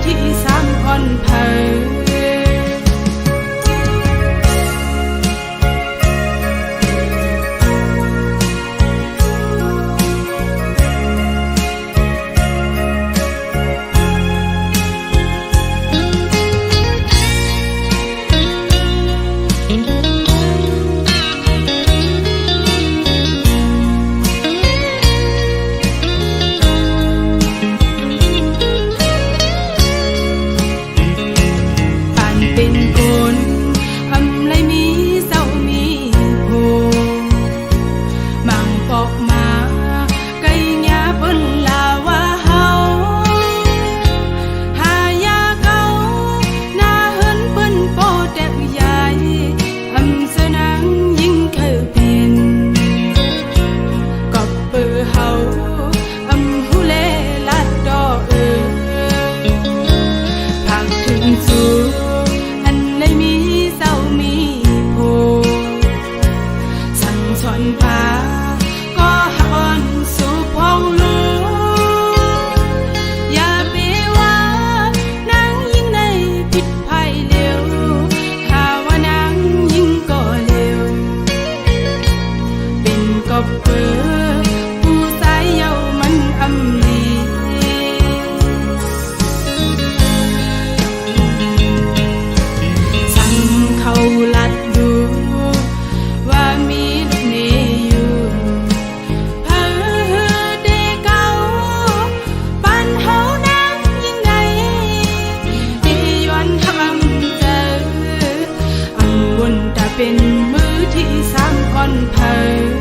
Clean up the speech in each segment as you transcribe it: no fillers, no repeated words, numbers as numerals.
ที่สามอ่อนเผยเป็นมือที่สามอ่อนเผย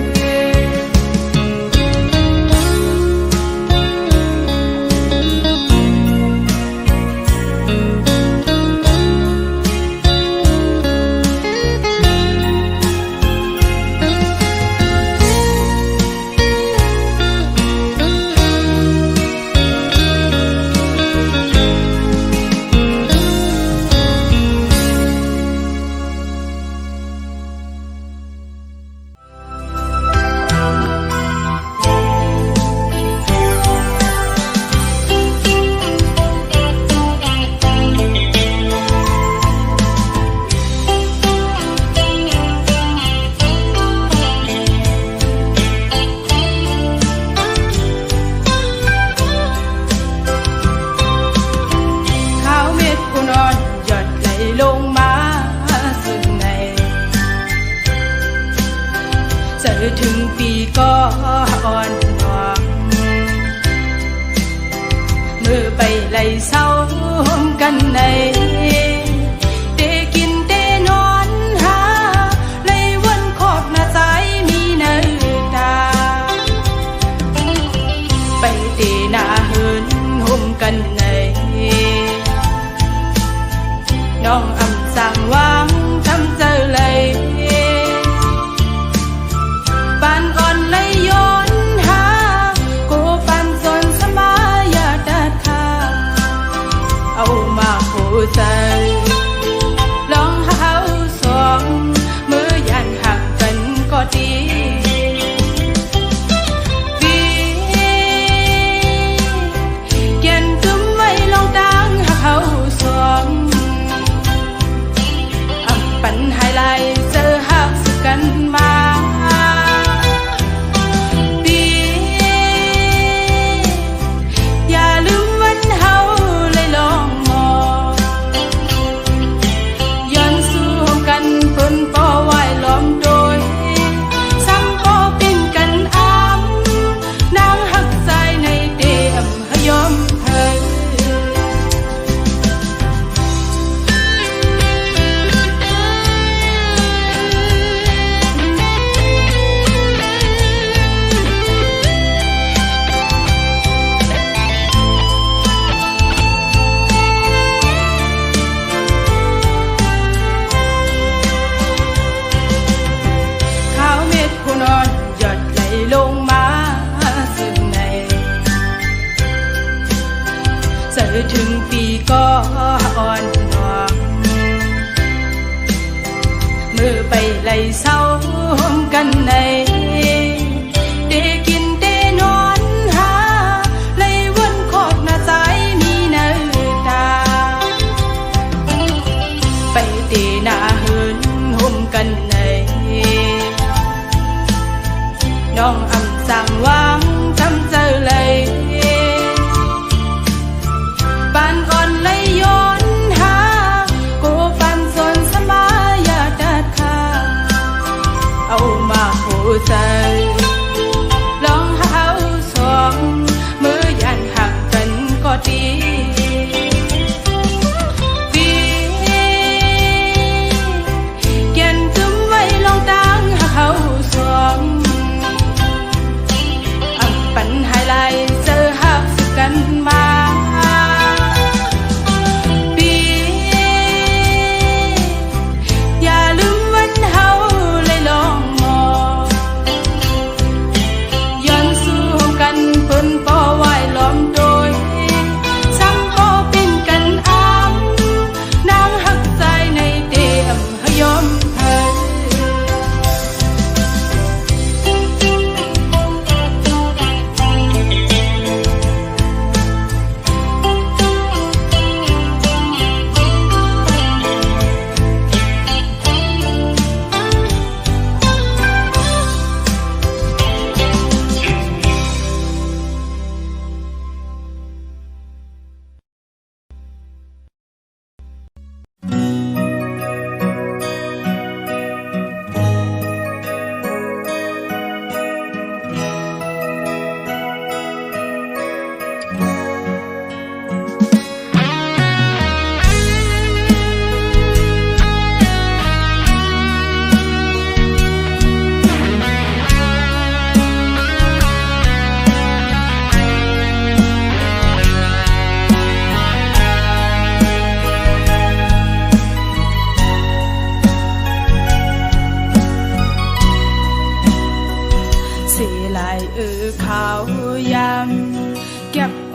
ถึงปีก็อ่อนหวงเมื่อไปไล่เศร้ากันในเตกินเตนอนหาไล่วนขอบหน้าใจมีเนื้อตาไปเตหน้าเหินห่มกันในน้องอำสั่งวางทำเจอเลยใจลองหาสองมือยันห่างกันก็ดีเกียนตุ้มไว้ลองดังหาเขาสองปัญหาลายเจอหักสึกกันมาอย่าลืมวันเฮาเลยลองปอไหวล้อมโดยซ้ำปอเป็นกันอ้ำนางหักใจในเดียมหยอมเธอนอนหยดไหลลงมาซึ่งในเจอถึงปีก็อ่อนหวงเมื่อไปไล่เศร้ากันในเตกินเตนอนหาไล่วนขอบหน้าใจมีเนื้อตา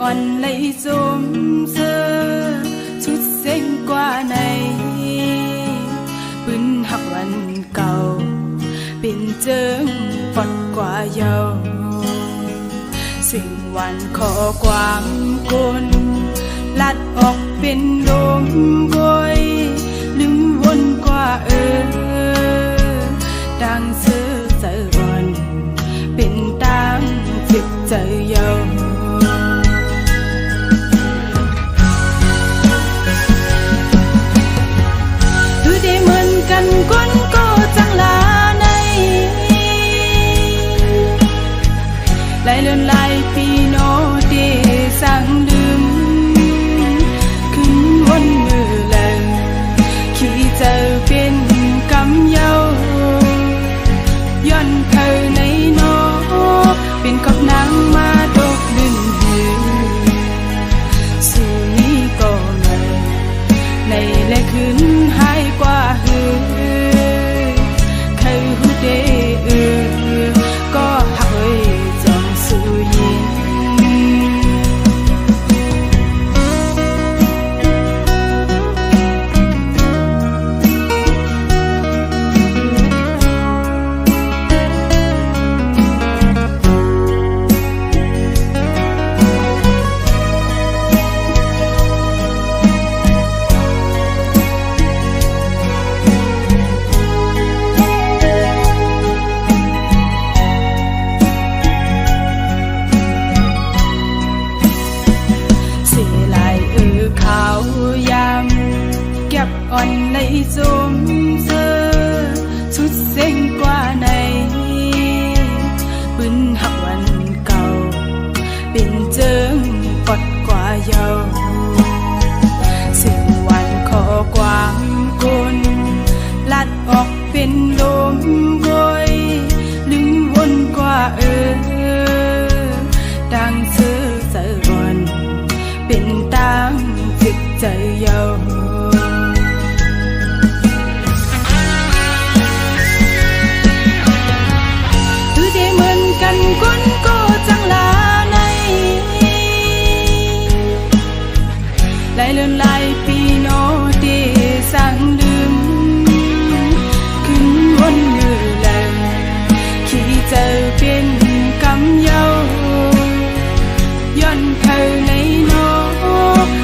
อ่อนlấy rôm sơ chút xanh qua này bưngหักวันเก่าเป็นเจิงปอดกว่าเยาสิ่งวันขอความกุนลัดออกเป็นลมบอยลืมวนกว่าดังเสือใจอ่อนเป็นตามจิตใจเยาคือได้เหมือนกันคนก็จังลาในหลายเลือนหลายปีโนเดสั่งลืมขึ้นวนมือแลงขี้เจอเป็นกำเยาย้อนเธอในโนเป็นกับนางมาตกดินหือสู่นี้ก็ไม่ในและขึ้นหายกว่าหือเคยหูเดก็หักเอ้ยจอมสู่ยินอ่อนในจมเซอชุดเส้นกว่าในปืนหักวันเก่าเป็นเจิงปอดกว่าเยาสิ่งวันขอความกุนลัดออกเป็นลมบอยลืมวนกว่าดังเสือใจอ่อนเป็นตามจิตใจเยากันคนก็จังลาในหลายเลือนหลายปีโนเดสั่งลืมขึ้นวนมือแลงขี้เจอเป็นกำเยาย้อนเธอในโน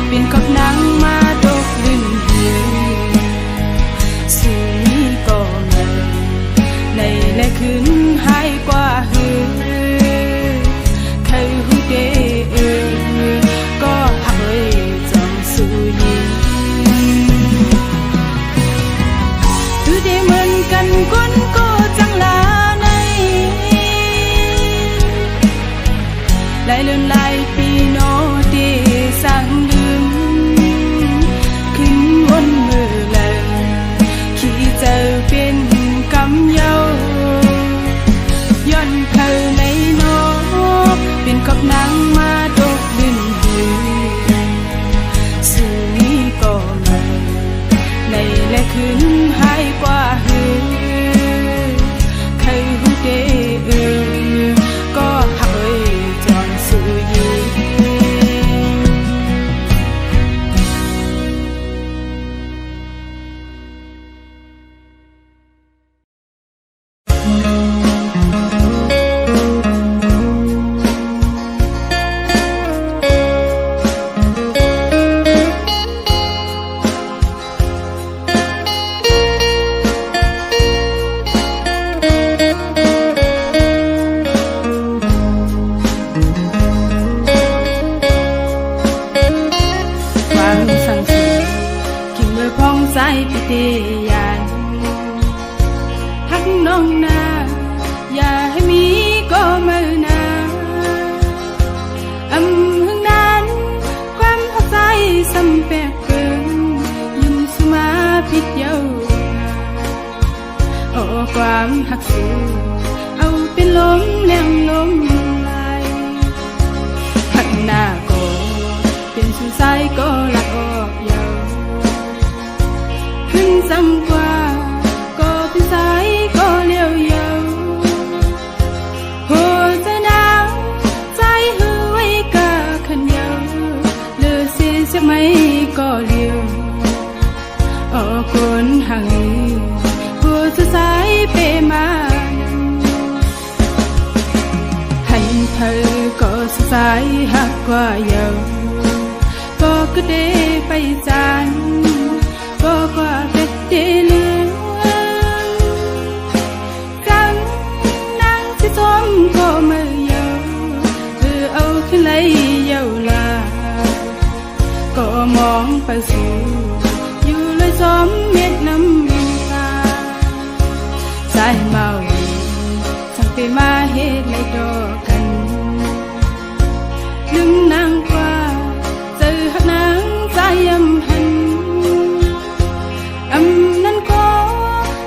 เป็นกับนางมาตกดินหือสู่นี้ก็ไม่ในและขึ้นหายกว่าหือเคยหูเดก็หักเอ้ยจอมสู่ยินคือได้เหมือนกันคนก็จังลาในหลายเลือนหลายปีโนเดสั่งลืมขึ้นวนมือแลงขี้เจอเป็นกำเยาย้อนเธอในโนเป็นกับนางมาตกดินหือสู่นี้ก็ไม่ในและขึ้นหายกว่าหือเคยหูเดก็หักเอ้ยจอมสู่ยินใจปิเตยานหักน้องนาอย่าให้มีก็มือนาหึงนั้นความหักใจซ้ำแปลกเกินยินสุมาพิษเยาโอ้ความหักสูเอาเป็นลมแรงลมลายหักหน้าก็เป็นสุดใจก็ลัดออกเยาขึ้นซ้ำกว่าก็เป็นสายก็เลี้ยวเยาหัวใจหนาวใจหือไว้กะขันเยา ไปจานก็กว่าเป็ดเดลือกังนางที่ซ้อมก็มือเยาคือเอาขึ้นเลยเยาลาก็มองไปสู่อยู่เลยซ้อมเม็ดน้ำตาสายเมาสั่งไปมาเฮ็ดเลยดอกกันลืมนางกว่าเจอหักนางใจหันนั้นก็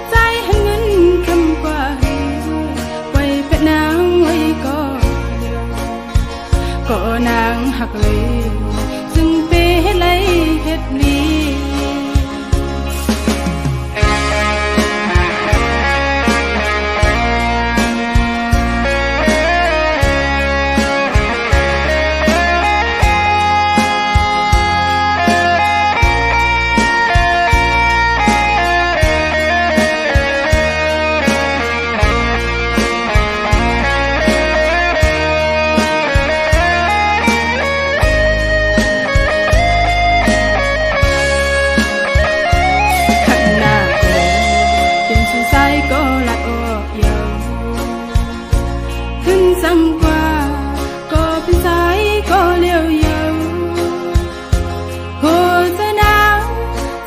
ใจหันเงินคำกว่าไว้เป็ดนางไว้ก็นางหักเลยซึ่งเปเฮ็ดเลยเฮ็ดลีสังกว่าก็เป็นสายก็เลี้ยวเยาหัวใจหนาว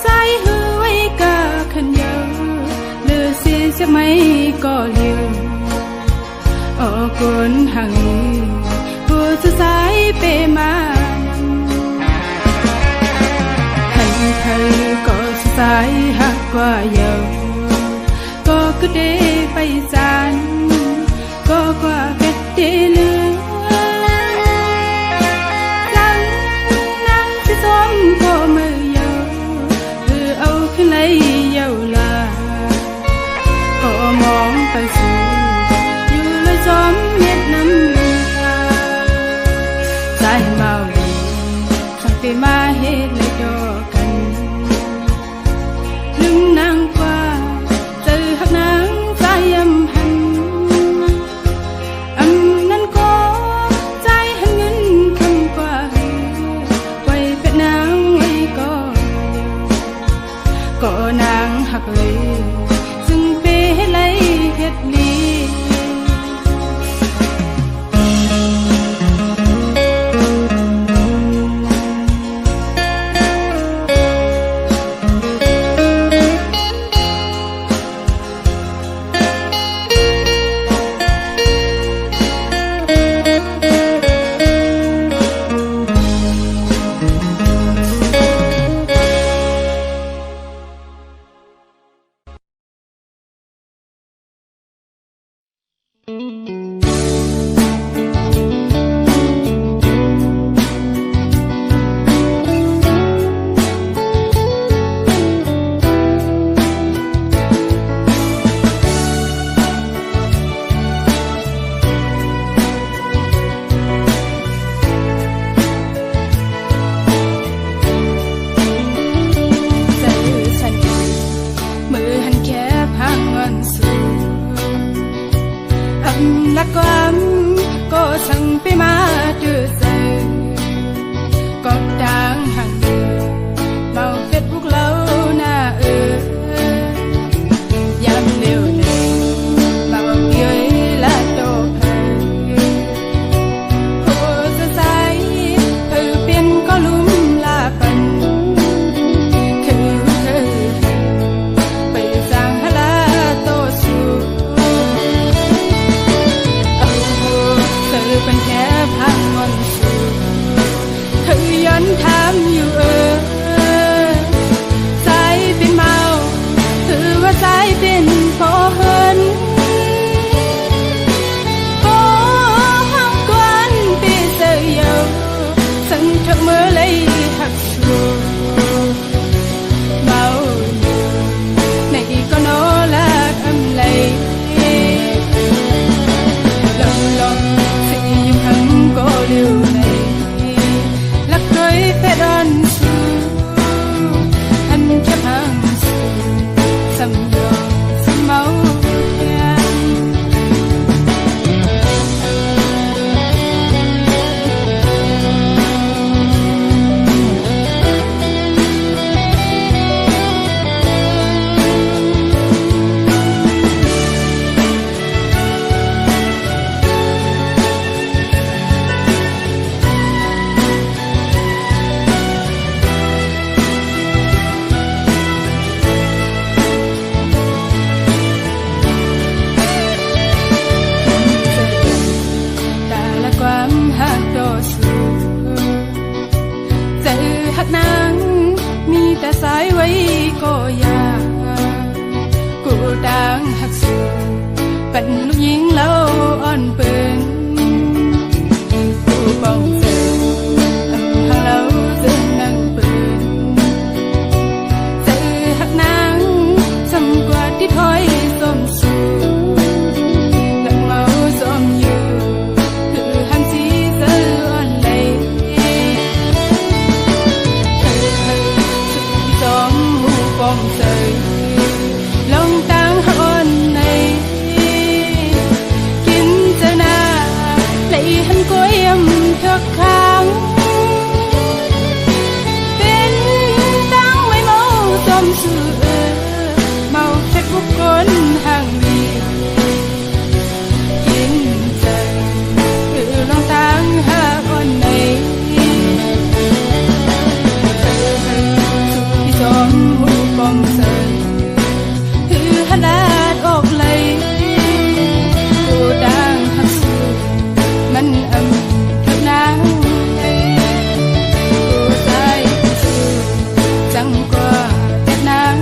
ใจหือไว้กะขันเยาเลือเสียจะไม่ก็เลี้ยวออกคนห่างหัวใจสายเปมาให้เธอก็สายหักกว่าเยาก็คือได้ไปจานก็กว่าเป็ดเดลือกังนางที่ซ้อมก็มือเยาคือเอาขึ้นเลยเยาลาก็มองไปสู่อยู่เลยซ้อมเม็ดน้ำตาใจเมาสั่งไปมาเฮ็ดเลยดอกกันลืมนางกว่าเจอหักนางใจหันนั้นก็ใจหันเงินคำกว่าไว้เป็ดนางไว้ก็นางหักเลยซึ่งเปเฮ็ดเลยเฮ็ดลี ดังหักสูเป็นลูกหญิงเล่าอ่อนเปิงผู้ป้องเจอทำให้เราเจอนั่งเปิงเจอหักนางจำกว่าที่ถอยสมสู่หลังเมาสมอยู่คือหันสีเจออ่อนไหลจอมหูป้องเจอลงตั้งอ่อนในกินเจอหน้าไหลหันก้อยยำทุกครั้งเป็นตั้งไว้เมาจอมสื่อเมาเช็ดบุกคนห่างดีกินใจคือลงตั้งหาอ่อนในสู่ที่จอมหูป้องเสยคือหลาดออกเลยผู้ดังหักสูมันทุกนางผู้ใจสู่จังกว่าแต่นาง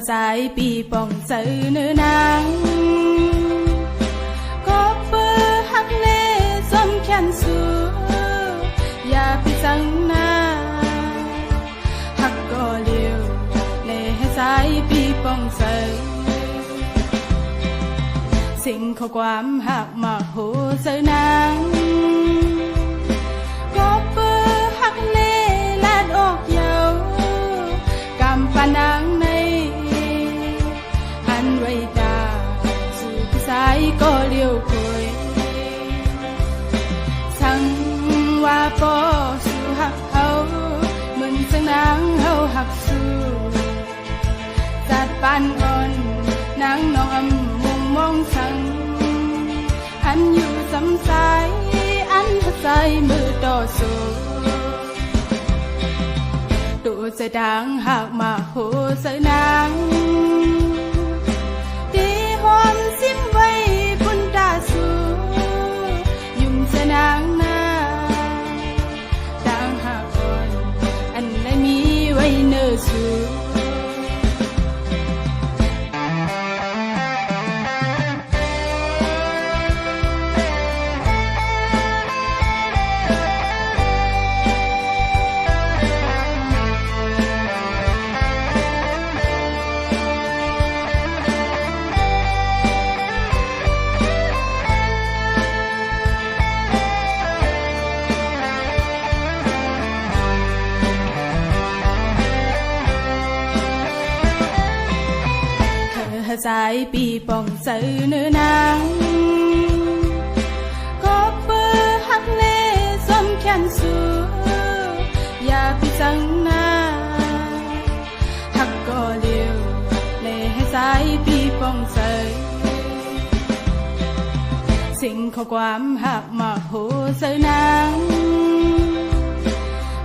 สายปีป่องเสือเนื้อนางก็เปิดหักเน่ส้มแขนสูอย่าไปสังนาหักก็เลี้ยวในสายปีป่องเสือสิ่งข้อความหักมาโหเสือนางก็เปิดหักเน่ลาดออกเยาวกำปานางในอันไว้ตาสู่สายก็เลี้ยวคุยสั่งว่าปอสู่หักเขาเหมือนสังนางเขาหักสู่จัดปานอ่อนนางน้องอำมุงมองสั่งอันอยู่สำสายอันหักใจมือต่อสู้ตัวจะดังหากมาโหเสือนางตีหอมซิมไว้พุ่นตาสูยุ่งเสือนางนาดังหากอ่อนอันได้มีไว้เนื้อสูสายปีป่องเสือเนื้อนางก็เปิดหักเน่ส้มแขนสูอย่าไปสังนาหักก็เลี้ยวในสายปีป่องเสือสิ่งข้อความหักมาโหเสือนาง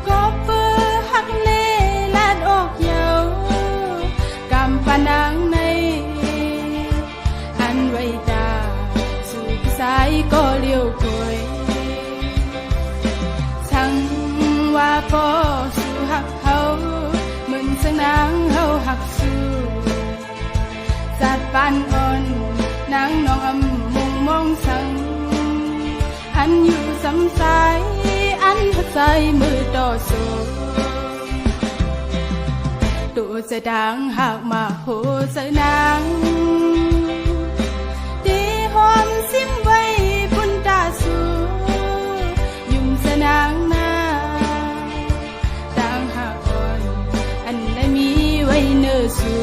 ก็เปิดหักเน่ลาดออกเยาวกำปานางในไว้ตาสู่สายก็เลี้ยวคุยสั่งว่าปอสู่หักเขาเหมือนสังนางเขาหักสู่จัดปานอ่อนนางน้องอำมุงมองสั่งอันอยู่สำสายอันหักใจมือต่อสู้ตัวจะดังหากมาโหเสือนางหอมซิมไว้พุ่นตาสูยุ่งเสือนางนาต่างหากอ่อนอันได้มีไว้เนื้อสู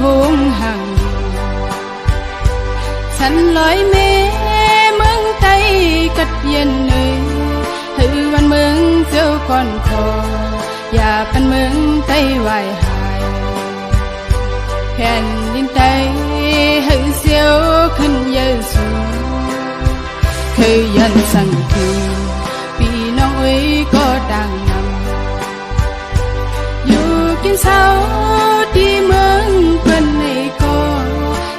คงห่างฉันลอยเมเมืองไตกัดเย็นเนยหือวันเมืองเจ้าก่อนคออย่าเป็นเมืองไตไหวหายแผ่นดินไตหือเสียวขึ้นเยอะสูงเคยยันสั่งคือพี่น้องเอ้ยก็ดังนำอยู่กินเศร้าที่เมืองเพื่อนในก็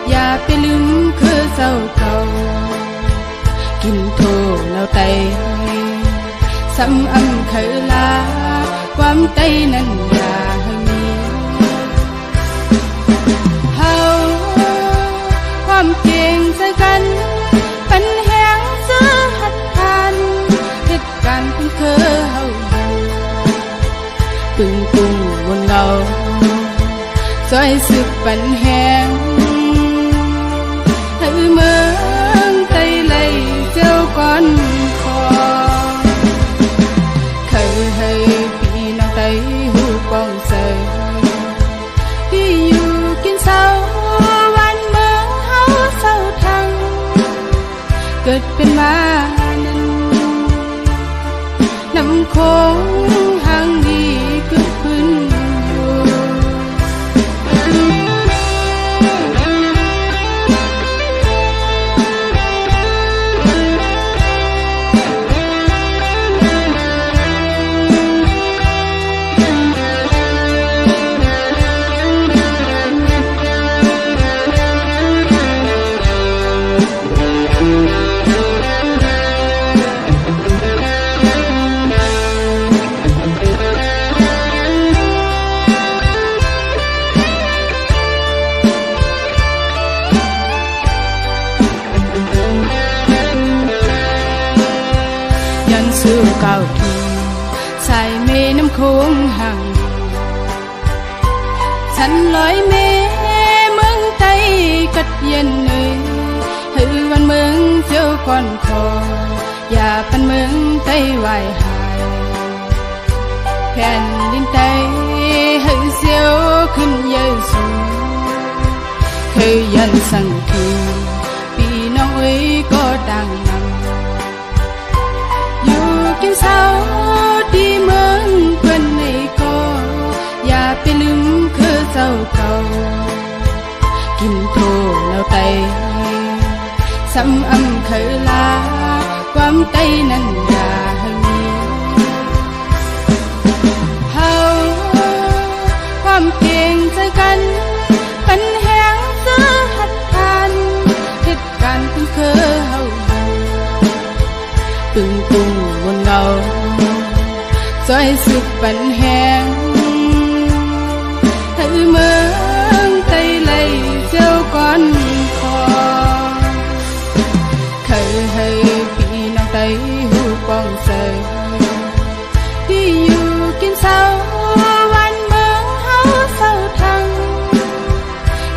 อย่าไปลืมคือเจ้าเก่ากินโทแล้วไตซ้ำอำเคยลาความไตนั้นอย่าให้มีเฮาความเก่งใจกันปัญแหงซื้อหัดทานเหตุการณ์เพิ่งเคยเฮาตึงตุงบนเงาซอยสึกปัญแหงให้เมืองไตไหลเจ้าก่อนคอเคยให้พี่น้องไตหูป้องเสยที่อยู่กินเศร้าวันเมืองเฮาเศร้าทั้งเกิดเป็นมานั้นน้ำโคงห่างดีเกิดขึ้นอยู่สู้เก่าทีสายเมน้ำโค้งห่างฉันลอยเมเมืองไตกัดเย็นเนยหือวันเมืองเจ้าก่อนคออย่าเป็นเมืองไตไหวหายแผ่นดินไตหือเสียวขึ้นเยอะสูงเคยยันสั่งคือพี่น้องเอ้ยก็ดังนำกินเศร้าที่เมืองเพื่อนในก็อย่าไปลืมคือเจ้าเก่ากินโทแล้วไตซ้ำอำเคยลาความไตนั้นอย่าให้มีเฮาความเก่งใจกันปัญแหงซื้อหัดทานเหตุการณ์เพิ่งเคยเฮาตึงตุงบนเงาซอยสุกปันแหงให้เมืองไตไหลเจ้าก่อนคอเคยให้พี่น้องไตหูป้องเสยที่อยู่กินเศร้าวันเมืองเฮาเศร้าทั้ง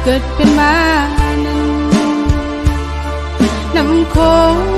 เกิดเป็นมานั้นน้ำโคง